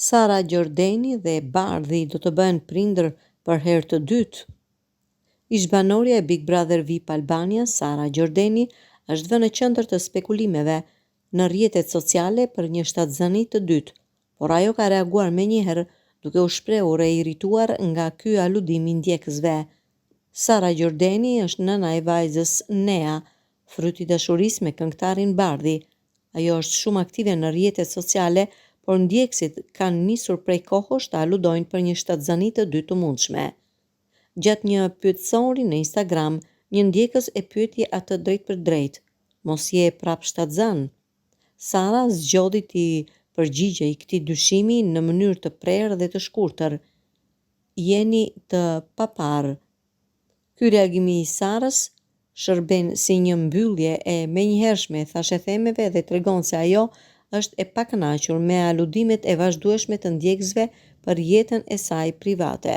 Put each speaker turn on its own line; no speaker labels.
Sara Gjordeni dhe Bardhi do të bëhen prindër për herë të dytë. Ish-banorja e Big Brother VIP Albania, Sara Gjordeni, është vënë në qendër të spekulimeve në rrjetet sociale për një shtatzëni të dytë, por ajo ka reaguar menjëherë duke u shprehur e irrituar nga ky aludim i ndjekësve. Sara Gjordeni është nëna e vajzës Nea, fryt i dashurisë me këngëtarin Bardhi. Ajo është shumë aktive në rrjetet sociale, por ndjekësit kanë nisur prej kohësh të aludojnë për një shtatzëni të dytë të mundshme. Gjatë një pyetësori në Instagram, një ndjekës e pyeti atë drejt për drejt: "Mos je prap shtatzën?" Sara zgjodhi t'i përgjigjej këtij dyshimi në mënyrë të prerë dhe të shkurtër: "Jeni të paparë." Ky reagim i Sarës shërben si një mbyllje e menjëhershme e thashethemeve dhe tregon se ajo është e pakënaqur me aludimet e vazhdueshme të ndjekësve për jetën e saj private.